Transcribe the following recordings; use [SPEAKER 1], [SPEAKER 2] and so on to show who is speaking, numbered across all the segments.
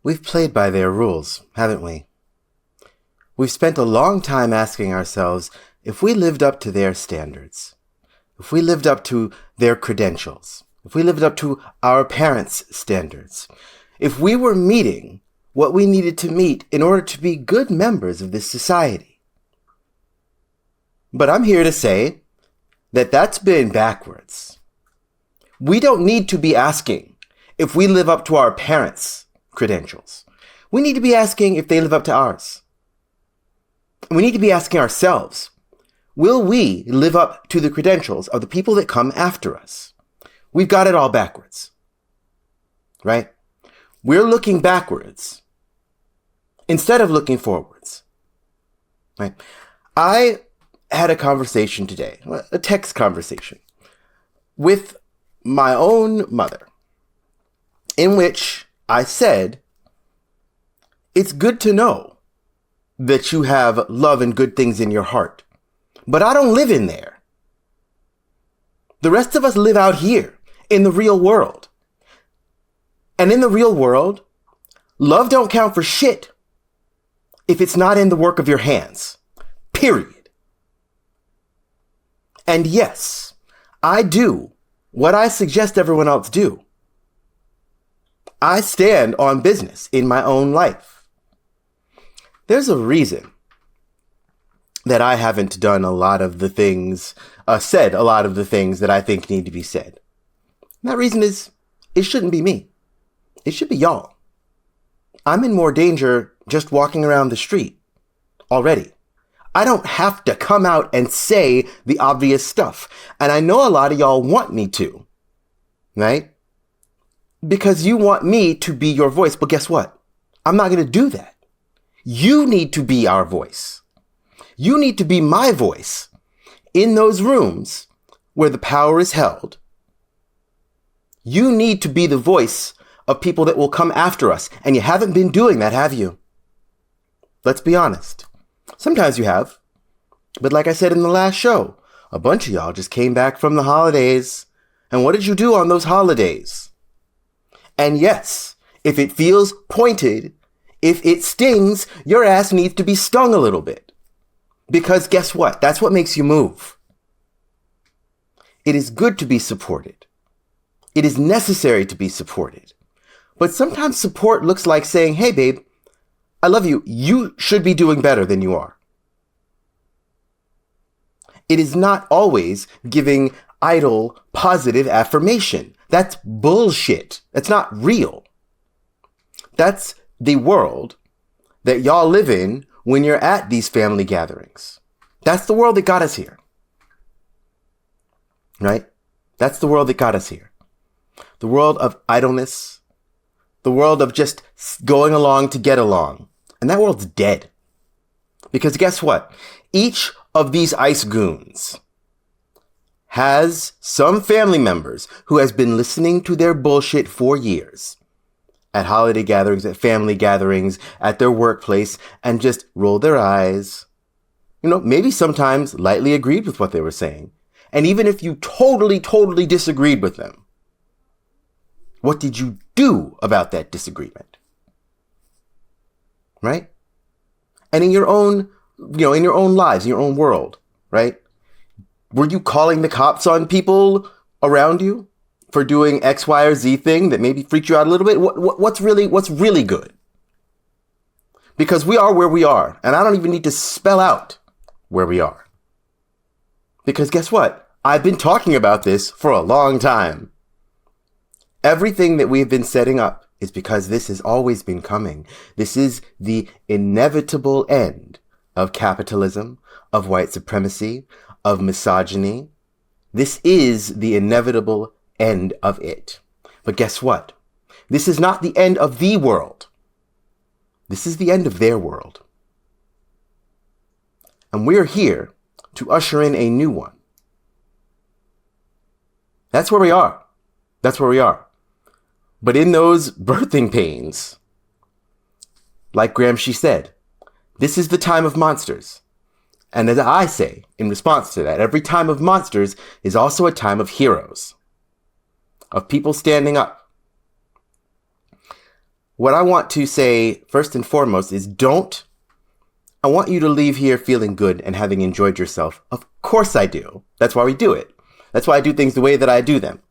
[SPEAKER 1] We've played by their rules, haven't we? We've spent a long time asking ourselves if we lived up to their standards, if we lived up to their credentials, if we lived up to our parents' standards, if we were meeting what we needed to meet in order to be good members of this society. But I'm here to say that that's been backwards. We don't need to be asking if we live up to our parents' credentials. We need to be asking if they live up to ours. We need to be asking ourselves, will we live up to the credentials of the people that come after us? We've got it all backwards, right? We're looking backwards instead of looking forwards, right? I had a conversation today, a text conversation with my own mother, in which I said, it's good to know that you have love and good things in your heart, but I don't live in there. The rest of us live out here in the real world. And in the real world, love don't count for shit if it's not in the work of your hands. Period. And yes, I do what I suggest everyone else do. I stand on business in my own life. There's a reason that I haven't done a lot of the things, said a lot of the things that I think need to be said. And that reason is, it shouldn't be me. It should be y'all. I'm in more danger just walking around the street already. I don't have to come out and say the obvious stuff. And I know a lot of y'all want me to, right? Because you want me to be your voice. But guess what? I'm not going to do that. You need to be our voice. You need to be my voice in those rooms where the power is held. You need to be the voice of people that will come after us. And you haven't been doing that, have you? Let's be honest. Sometimes you have. But like I said in the last show, a bunch of y'all just came back from the holidays. And what did you do on those holidays? And yes, if it feels pointed, if it stings, your ass needs to be stung a little bit. Because guess what? That's what makes you move. It is good to be supported. It is necessary to be supported. But sometimes support looks like saying, hey, babe, I love you. You should be doing better than you are. It is not always giving idle, positive affirmation. That's bullshit. That's not real. That's the world that y'all live in when you're at these family gatherings. That's the world that got us here. Right? That's the world that got us here. The world of idleness. The world of just going along to get along. And that world's dead. Because guess what? Each of these ice goons has some family members who has been listening to their bullshit for years. At holiday gatherings, at family gatherings, at their workplace, and just roll their eyes. You know, maybe sometimes lightly agreed with what they were saying. And even if you totally disagreed with them, what did you do about that disagreement? Right? And in your own, in your own lives, in your own world, right? Were you calling the cops on people around you for doing X, Y, or Z thing that maybe freaked you out a little bit? What's really good? Because we are where we are, and I don't even need to spell out where we are. Because guess what? I've been talking about this for a long time. Everything that we've been setting up is because this has always been coming. This is the inevitable end of capitalism, of white supremacy, of misogyny. This is the inevitable end of it. But guess what? This is not the end of the world. This is the end of their world. And we're here to usher in a new one. That's where we are. That's where we are. But in those birthing pains, like Gramsci said, this is the time of monsters. And as I say, in response to that, every time of monsters is also a time of heroes, of people standing up. what I want to say first and foremost is I want you to leave here feeling good and having enjoyed yourself. Of course I do. That's why we do it. That's why I do things the way that I do them.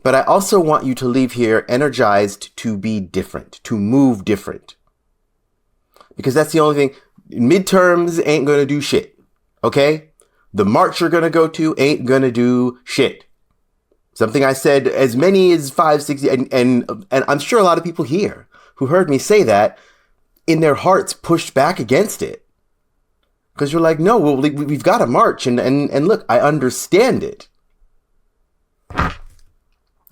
[SPEAKER 1] But I also want you to leave here energized to be different, to move different. Because that's the only thing. Midterms ain't going to do shit. Okay? The march you're going to go to ain't going to do shit. Something I said as many as 5, 6, and I'm sure a lot of people here who heard me say that in their hearts pushed back against it. Because you're like, no, well, we've got to march. And look, I understand it.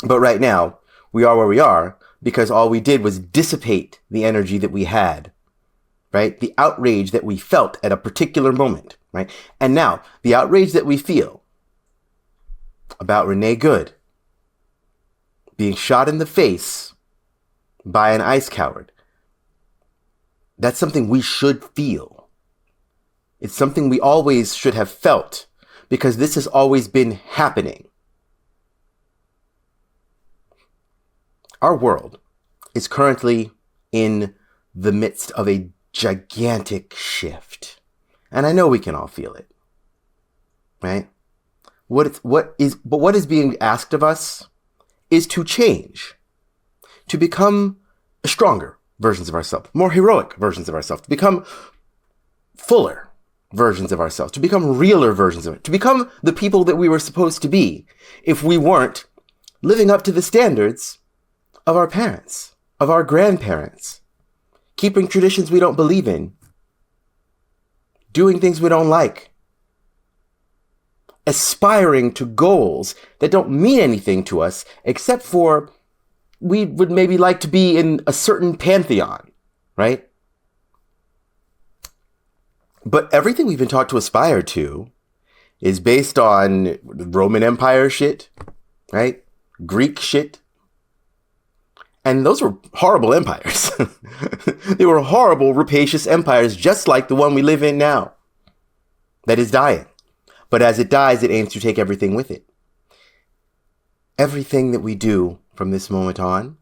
[SPEAKER 1] But right now, we are where we are because all we did was dissipate the energy that we had, right? The outrage that we felt at a particular moment, right? And now, the outrage that we feel about Renee Good being shot in the face by an ICE coward, that's something we should feel. It's something we always should have felt because this has always been happening. Our world is currently in the midst of a gigantic shift. And I know we can all feel it, right? What is being asked of us is to change, to become stronger versions of ourselves, more heroic versions of ourselves, to become fuller versions of ourselves, to become realer versions of it, to become the people that we were supposed to be if we weren't living up to the standards of our parents, of our grandparents, keeping traditions we don't believe in, doing things we don't like, aspiring to goals that don't mean anything to us except for we would maybe like to be in a certain pantheon, right? But everything we've been taught to aspire to is based on Roman Empire shit, right? Greek shit. And those were horrible empires. They were horrible, rapacious empires, just like the one we live in now, that is dying. But as it dies, it aims to take everything with it. Everything that we do from this moment on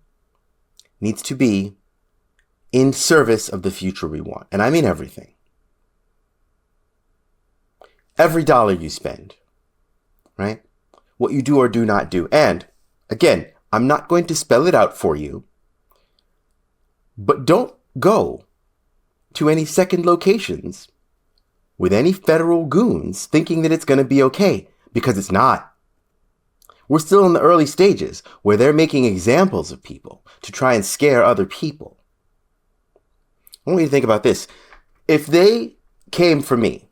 [SPEAKER 1] needs to be in service of the future we want. And I mean everything. Every dollar you spend, right? What you do or do not do. And again, I'm not going to spell it out for you, but don't go to any second locations with any federal goons thinking that it's going to be okay, because it's not. We're still in the early stages where they're making examples of people to try and scare other people. I want you to think about this. If they came for me,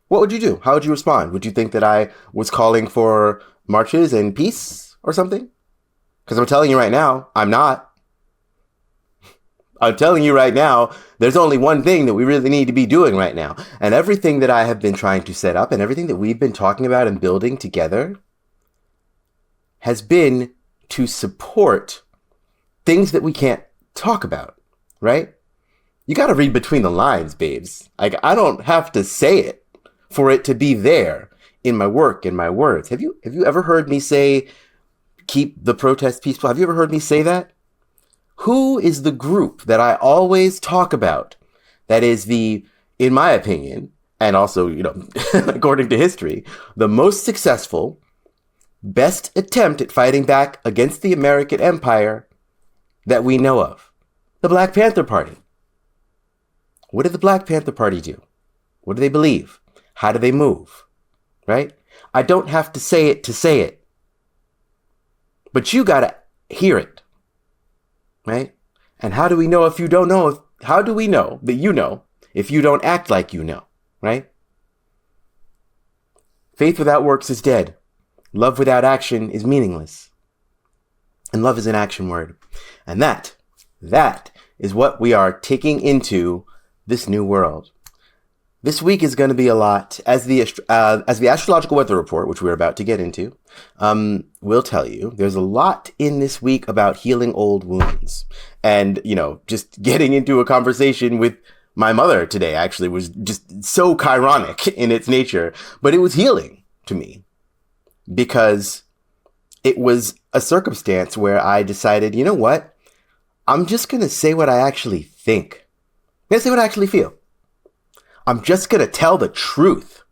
[SPEAKER 1] what would you do? How would you respond? Would you think that I was calling for marches and peace or something? Because I'm telling you right now, I'm not. I'm telling you right now, there's only one thing that we really need to be doing right now. And everything that I have been trying to set up and everything that we've been talking about and building together has been to support things that we can't talk about, right? You got to read between the lines, babes. Like, I don't have to say it for it to be there in my work, in my words. Have you ever heard me say, keep the protest peaceful? Have you ever heard me say that? Who is the group that I always talk about that is the, in my opinion, and also, according to history, the most successful, best attempt at fighting back against the American empire that we know of? The Black Panther Party. What did the Black Panther Party do? What do they believe? How do they move? Right? I don't have to say it to say it. But you gotta hear it. Right? And how do we know if you don't know? How do we know that you know if you don't act like you know? Right? Faith without works is dead. Love without action is meaningless. And love is an action word. And that is what we are taking into this new world. This week is going to be a lot, as the astrological weather report, which we're about to get into, will tell you. There's a lot in this week about healing old wounds, and just getting into a conversation with my mother today actually was just so chironic in its nature, but it was healing to me because it was a circumstance where I decided, you know what? I'm just going to say what I actually think. I'm going to say what I actually feel. I'm just going to tell the truth.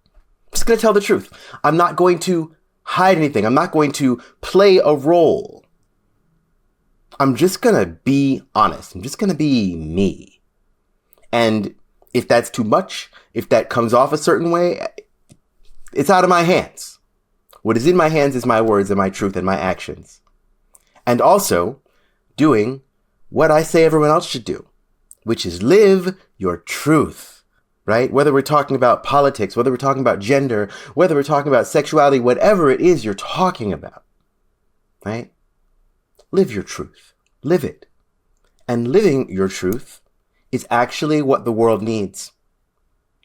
[SPEAKER 1] I'm just going to tell the truth. I'm not going to hide anything. I'm not going to play a role. I'm just going to be honest. I'm just going to be me. And if that's too much, if that comes off a certain way, it's out of my hands. What is in my hands is my words and my truth and my actions. And also doing what I say everyone else should do, which is live your truth, right? Whether we're talking about politics, whether we're talking about gender, whether we're talking about sexuality, whatever it is you're talking about, right? Live your truth. Live it. And living your truth is actually what the world needs,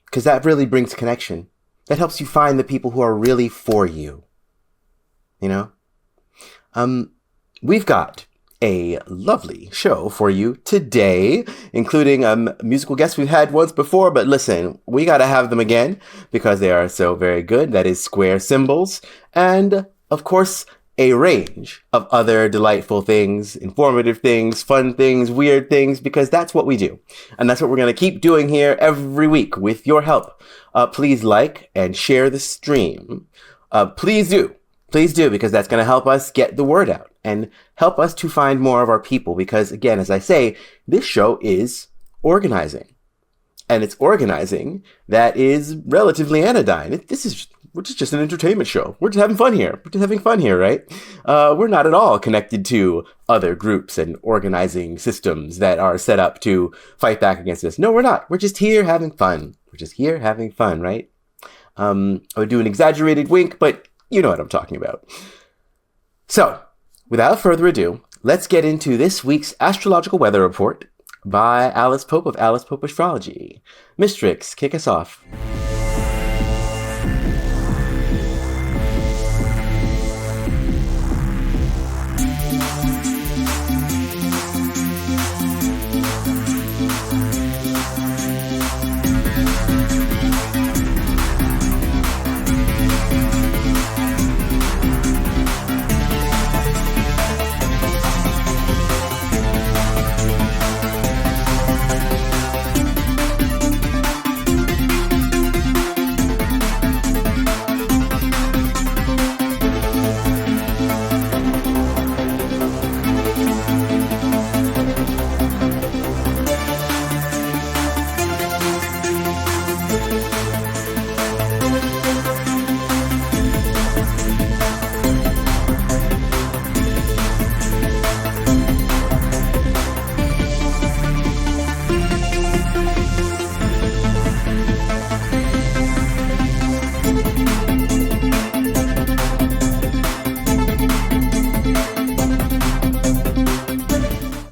[SPEAKER 1] because that really brings connection. That helps you find the people who are really for you. You know? We've got a lovely show for you today, including musical guests we've had once before, but listen, we got to have them again because they are so very good. That is Square Symbols, and of course, a range of other delightful things, informative things, fun things, weird things, because that's what we do. And that's what we're going to keep doing here every week with your help. Please like and share the stream. Please do, because that's going to help us get the word out and help us to find more of our people. Because again, as I say, this show is organizing, and it's organizing that is relatively anodyne. We're just an entertainment show. We're just having fun here. We're just having fun here, right? We're not at all connected to other groups and organizing systems that are set up to fight back against us. No, we're not. We're just here having fun. We're just here having fun, right? I would do an exaggerated wink, but you know what I'm talking about. So, without further ado, let's get into this week's astrological weather report by Alice Pope of Alice Pope Astrology. Mistrix, kick us off.